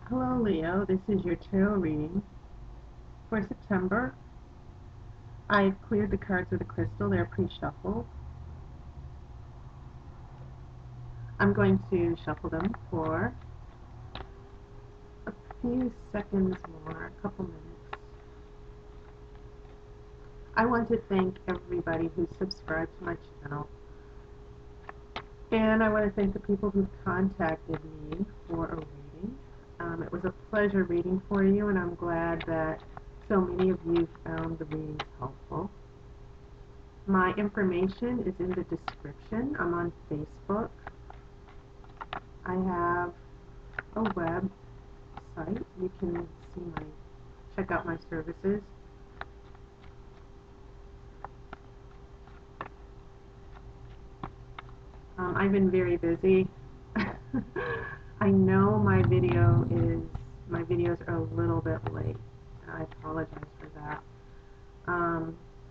Hello, Leo. This is your tarot reading for September. I cleared the cards with a crystal. They're pre-shuffled. I'm going to shuffle them for a few seconds more, a couple minutes. I want to thank everybody who subscribed to my channel. And I want to thank the people who contacted me for a reading. It was a pleasure reading for you, and I'm glad that so many of you found the readings helpful. My information is in the description. I'm on Facebook. I have a website. You can check out my services. I've been very busy. I know my videos are a little bit late, and I apologize for that.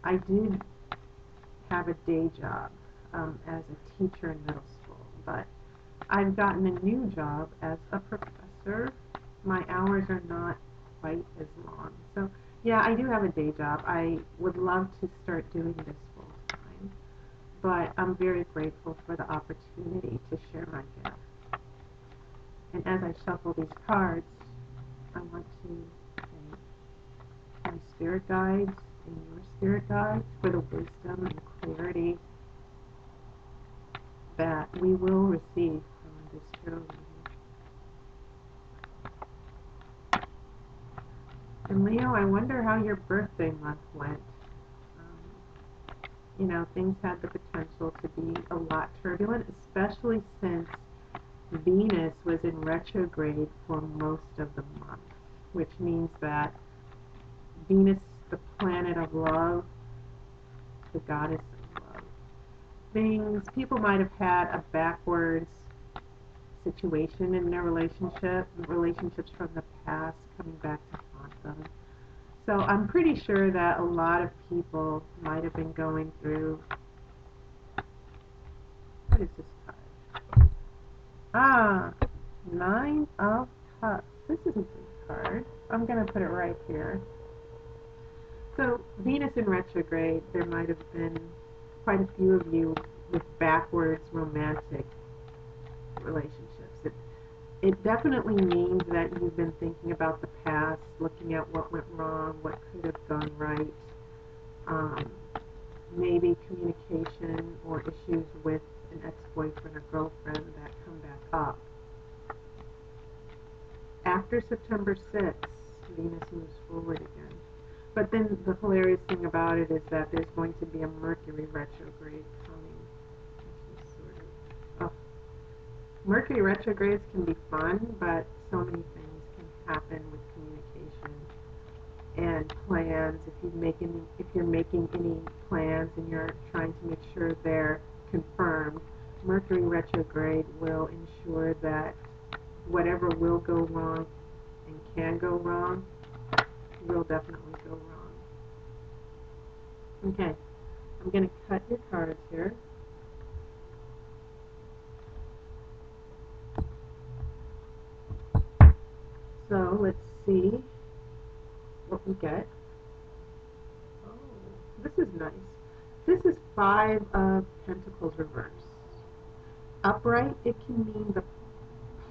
I did have a day job as a teacher in middle school, but I've gotten a new job as a professor. My hours are not quite as long. So, yeah, I do have a day job. I would love to start doing this full time, but I'm very grateful for the opportunity to share my gift. And as I shuffle these cards, I want to thank my spirit guides and your spirit guides for the wisdom and clarity that we will receive from this tarot reading. And Leo, I wonder how your birthday month went. Things had the potential to be a lot turbulent, especially since Venus was in retrograde for most of the month, which means that Venus, the planet of love, the goddess of love, people might have had a backwards situation in their relationships from the past coming back to haunt them. So I'm pretty sure that a lot of people might have been going through, what is this card? Ah, Nine of Cups. This is a good card. I'm going to put it right here. So Venus in retrograde, there might have been quite a few of you with backwards romantic relationships. It definitely means that you've been thinking about the past, looking at what went wrong, what could have gone right, maybe communication or issues with an ex-boyfriend or girlfriend that come back up. After September 6th, Venus moves forward again. But then the hilarious thing about it is that there's going to be a Mercury retrograde coming, which is sort of, Mercury retrogrades can be fun, but so many things can happen with communication and plans. If you're making any plans and you're trying to make sure they're confirmed, Mercury retrograde will ensure that whatever will go wrong and can go wrong will definitely go wrong. Okay, I'm going to cut your cards here. So let's see what we get. Oh, this is nice. This is Five of Pentacles reversed. Upright, it can mean the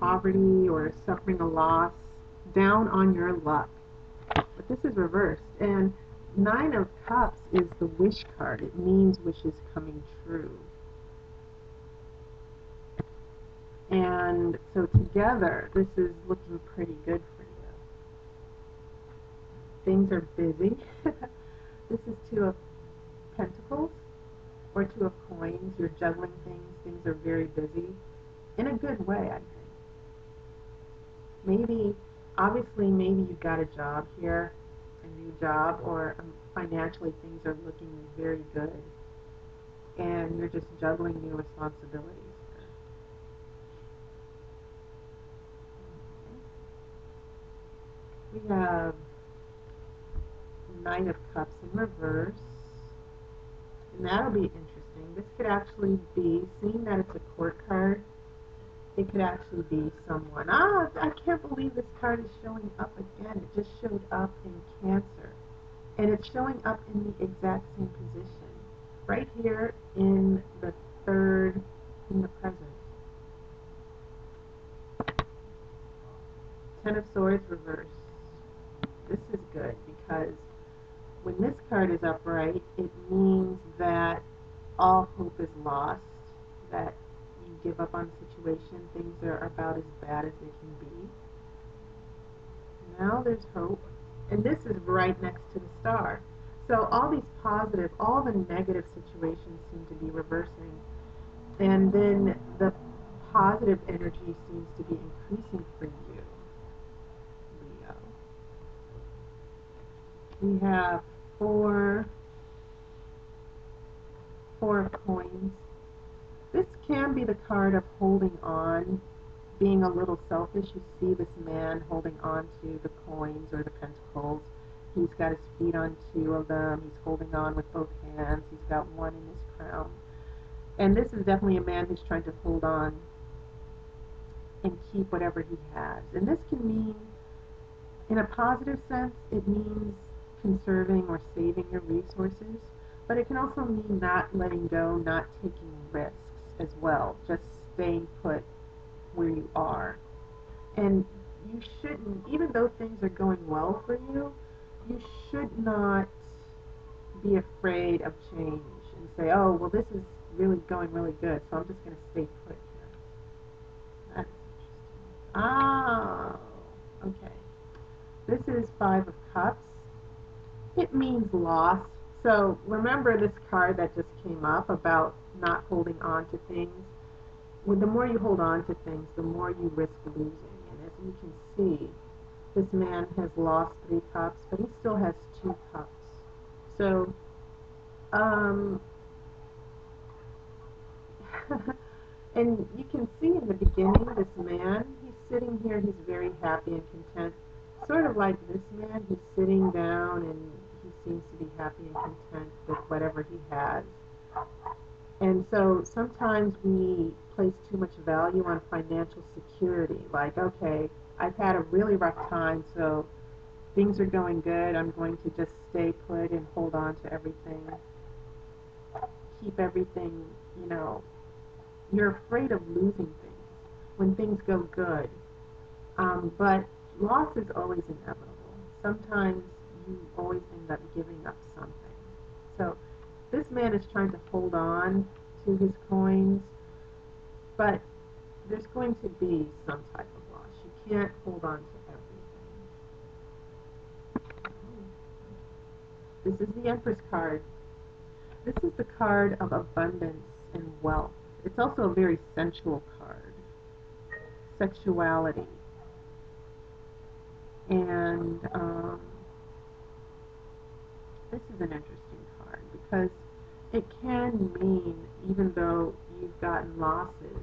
poverty or suffering a loss, down on your luck. But this is reversed. And Nine of Cups is the wish card. It means wishes coming true. And so together, this is looking pretty good for you. Things are busy. This is Two of Pentacles or Two of Coins. You're juggling things. Things are very busy. In a good way, I think. Maybe you got a job here, a new job, or financially things are looking very good, and you're just juggling new responsibilities here. Okay. We have Nine of Cups in reverse, and that'll be interesting. This could actually be, seeing that it's a court card, It could actually be someone. Ah, I can't believe this card is showing up again. It just showed up in Cancer. And it's showing up in the exact same position. Right here in the third, in the present. Ten of Swords reversed. This is good because when this card is upright, it means that all hope is lost, that you give up on the situation, things are about as bad as they can be. Now there's hope, and this is right next to the star. So all these positive, all the negative situations seem to be reversing, and then the positive energy seems to be increasing for you, Leo. We have four of coins. This can be the card of holding on, being a little selfish. You see this man holding on to the coins or the pentacles. He's got his feet on two of them. He's holding on with both hands. He's got one in his crown. And this is definitely a man who's trying to hold on and keep whatever he has. And this can mean, in a positive sense, it means conserving or saving your resources. But it can also mean not letting go, not taking risks as well. Just staying put where you are. And you shouldn't, even though things are going well for you, you should not be afraid of change and say, oh, well, this is really going really good, so I'm just going to stay put here. That's interesting. Oh, okay. This is Five of Cups. It means loss. So remember this card that just came up about not holding on to things. Well, the more you hold on to things, the more you risk losing. And as you can see, this man has lost 3 cups, but he still has 2 cups. So, and you can see in the beginning, this man, he's sitting here, he's very happy and content. Sort of like this man, he's sitting down and he seems to be happy and content with whatever he has. And so sometimes we place too much value on financial security. Like, okay, I've had a really rough time, so things are going good. I'm going to just stay put and hold on to everything. Keep everything, you know. You're afraid of losing things when things go good. But loss is always inevitable. Sometimes you always end up giving up something. So this man is trying to hold on to his coins, but there's going to be some type of loss. You can't hold on to everything. This is the Empress card. This is the card of abundance and wealth. It's also a very sensual card. Sexuality. And this is an interesting card because it can mean, even though you've gotten losses,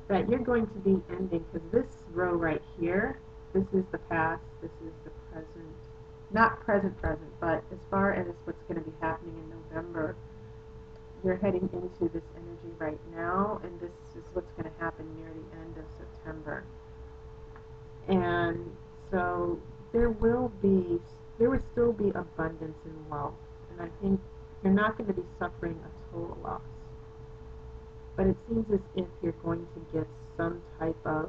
that you're going to be ending, because this row right here, this is the past, this is the present, not present, but as far as what's going to be happening in November, you're heading into this energy right now, and this is what's going to happen near the end of September. And so there will still be abundance and wealth, and I think you're not going to be suffering a total loss. But it seems as if you're going to get some type of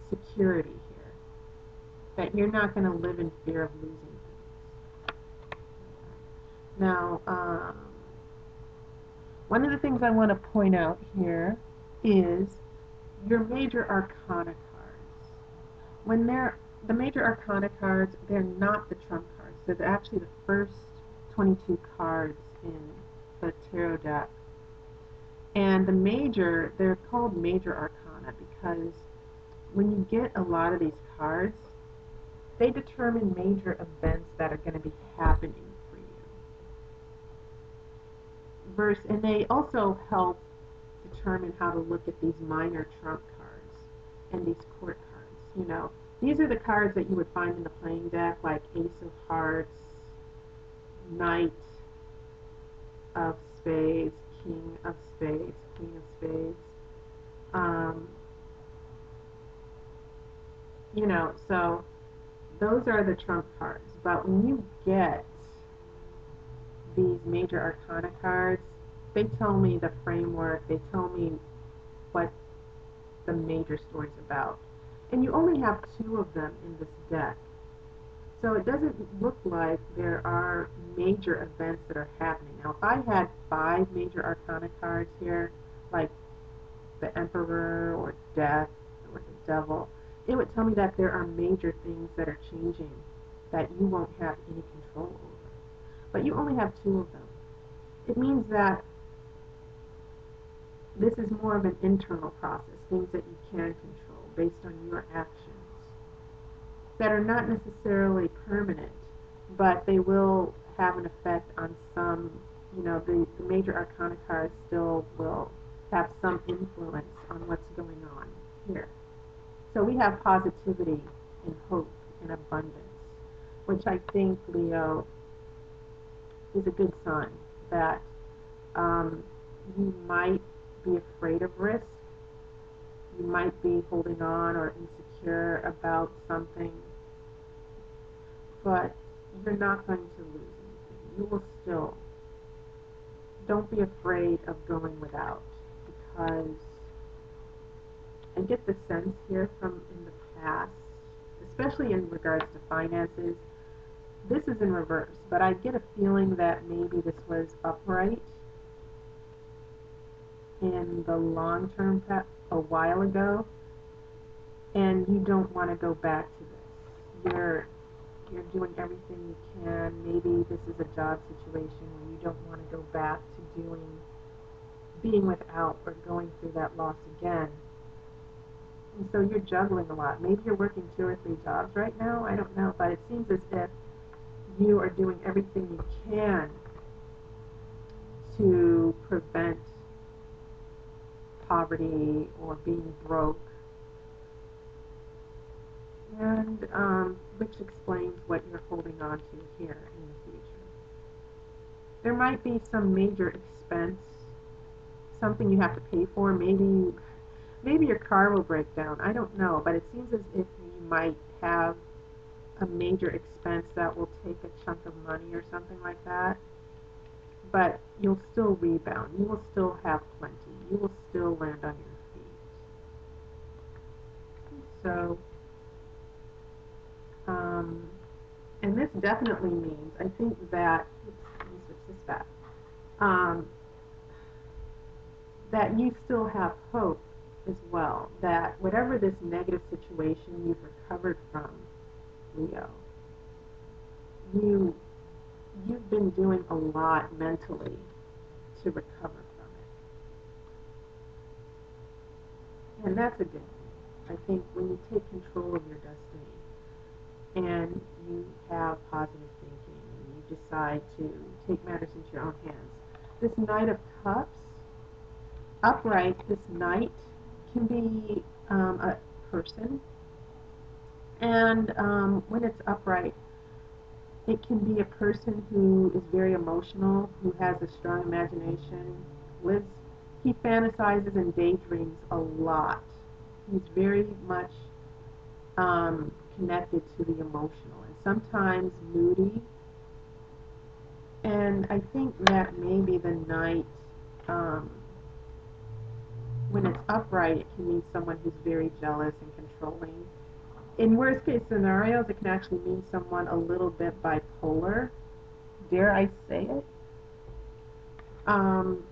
security here, that you're not going to live in fear of losing things. Now, one of the things I want to point out here is your major arcana cards. When they're the major arcana cards, they're not the trump cards. They're actually the first 22 cards in the tarot deck. And they're called major arcana because when you get a lot of these cards, they determine major events that are going to be happening for you. And they also help determine how to look at these minor trump cards and these court cards. You know, these are the cards that you would find in the playing deck, like Ace of Hearts, Knight of Spades, King of Spades, Queen of Spades. So those are the trump cards. But when you get these major arcana cards, they tell me the framework, they tell me what the major story's about. And you only have two of them in this deck. So it doesn't look like there are major events that are happening. Now, if I had five major arcana cards here, like the Emperor or Death or the Devil, it would tell me that there are major things that are changing that you won't have any control over. But you only have two of them. It means that this is more of an internal process, things that you can control based on your actions that are not necessarily permanent, but they will have an effect on some, the major arcana cards still will have some influence on what's going on here. So we have positivity and hope and abundance, which I think, Leo, is a good sign that you might be afraid of risk. You might be holding on or insecure about something, but you're not going to lose anything. You will still, don't be afraid of going without, because I get the sense here from in the past, especially in regards to finances, this is in reverse, but I get a feeling that maybe this was upright in the long term a while ago, and you don't want to go back to this. You're doing everything you can. Maybe this is a job situation where you don't want to go back to being without or going through that loss again. And so you're juggling a lot. Maybe you're working 2 or 3 jobs right now. I don't know, but it seems as if you are doing everything you can to prevent poverty or being broke, and which explains what you're holding on to here in the future. There might be some major expense, something you have to pay for. Maybe your car will break down. I don't know, but it seems as if you might have a major expense that will take a chunk of money or something like that. But you'll still rebound. You will still have plenty. You will still land on your feet. So, and this definitely means, I think that, let me switch this back, um, that you still have hope as well, that whatever this negative situation you've recovered from, Leo, you've been doing a lot mentally to recover from it. And that's a good thing. I think when you take control of your destiny and you have positive thinking and you decide to take matters into your own hands, this Knight of Cups, upright, this Knight can be a person, and when it's upright, it can be a person who is very emotional, who has a strong imagination, he fantasizes and daydreams a lot. He's very much connected to the emotional and sometimes moody. And I think that maybe the Knight, um, when it's upright, it can mean someone who's very jealous and controlling. In worst case scenarios, it can actually mean someone a little bit bipolar. Dare I say it? Um,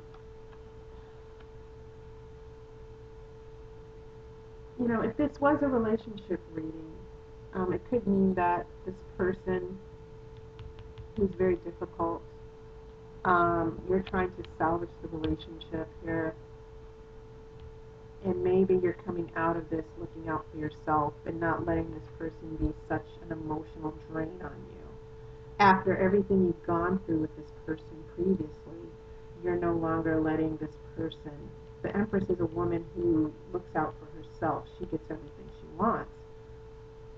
if this was a relationship reading, it could mean that this person who's very difficult, you're trying to salvage the relationship here, and maybe you're coming out of this looking out for yourself and not letting this person be such an emotional drain on you. After everything you've gone through with this person previously, you're no longer letting this person. The Empress is a woman who looks out for herself. She gets everything she wants.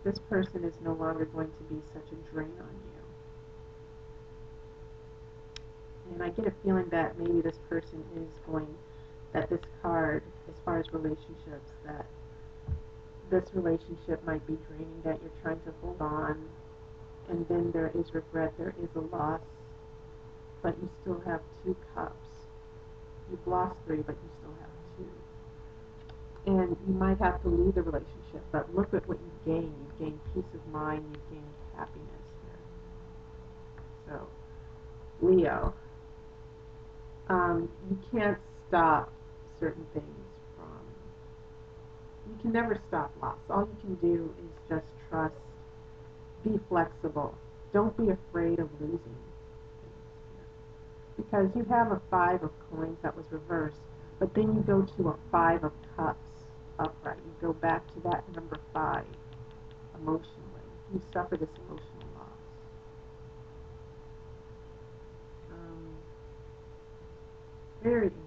This person is no longer going to be such a drain on you. And I get a feeling that maybe this person is going, that this card, as far as relationships, that this relationship might be draining, that you're trying to hold on, and then there is regret, there is a loss, but you still have two cups. You've lost three, but you still have two. And you might have to leave the relationship, but look at what you've gained. You've gained peace of mind, you've gained happiness here. So, Leo, you can't stop certain things from, you can never stop loss. All you can do is just trust, be flexible. Don't be afraid of losing things here. Because you have a five of coins that was reversed, but then you go to a five of cups upright. You go back to that number five emotionally. You suffer this emotional loss. Very interesting.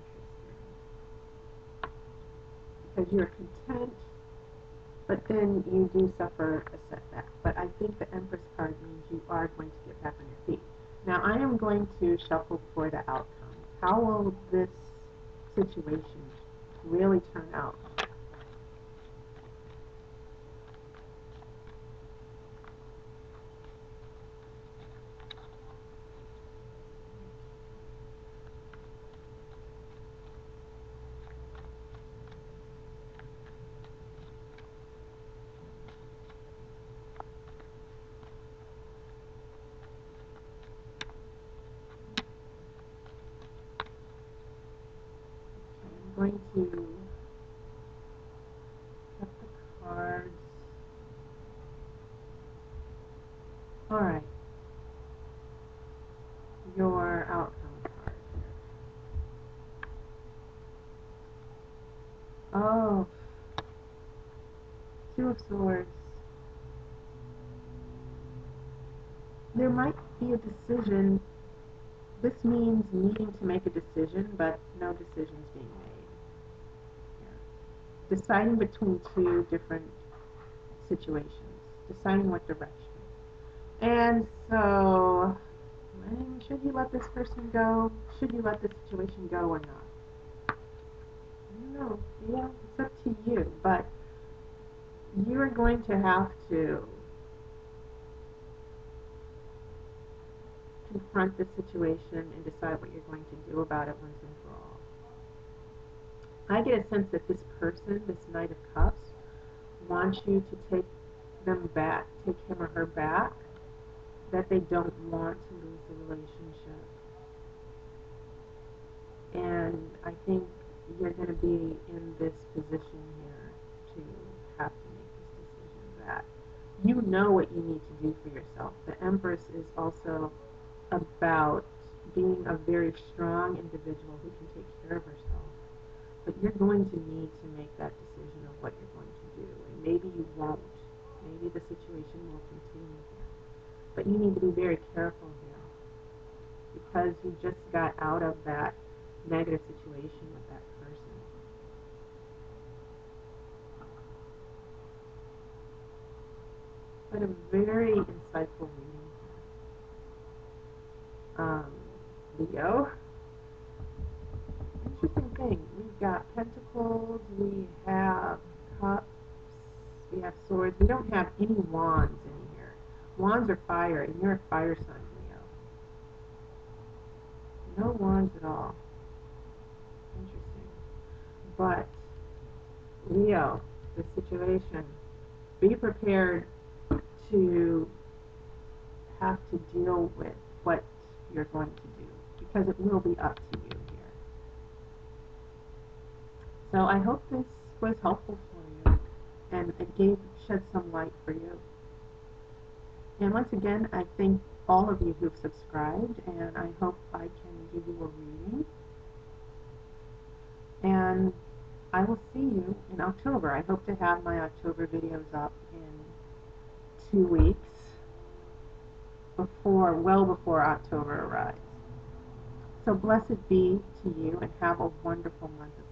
Because you're content, but then you do suffer a setback. But I think the Empress card means you are going to get back on your feet. Now I am going to shuffle for the outcome. How will this situation really turn out? I'm going to get the cards. All right. Your outcome card here. Oh, Two of Swords. There might be a decision. This means needing to make a decision, but no decisions being made. Yeah. Deciding between two different situations. Deciding what direction. And so, should you let this person go? Should you let this situation go or not? I don't know. Yeah, it's up to you. But you're going to have to confront the situation and decide what you're going to do about it once and for all. I get a sense that this person, this Knight of Cups, wants you to take them back, take him or her back, that they don't want to lose the relationship. And I think you're going to be in this position here to have to make this decision that you know what you need to do for yourself. The Empress is also about being a very strong individual who can take care of herself. But you're going to need to make that decision of what you're going to do. And maybe you won't. Maybe the situation will continue here. But you need to be very careful here. Because you just got out of that negative situation with that person. But a very insightful reading here. Leo. Interesting thing. We've got pentacles, we have cups, we have swords. We don't have any wands in here. Wands are fire, and you're a fire sign, Leo. No wands at all. Interesting. But, Leo, the situation, be prepared to have to deal with what you're going to do, because it will be up to you here. So I hope this was helpful for you, and it shed some light for you. And once again, I thank all of you who've subscribed, and I hope I can give you a reading. And I will see you in October. I hope to have my October videos up in 2 weeks, well before October arrives. So blessed be to you, and have a wonderful month of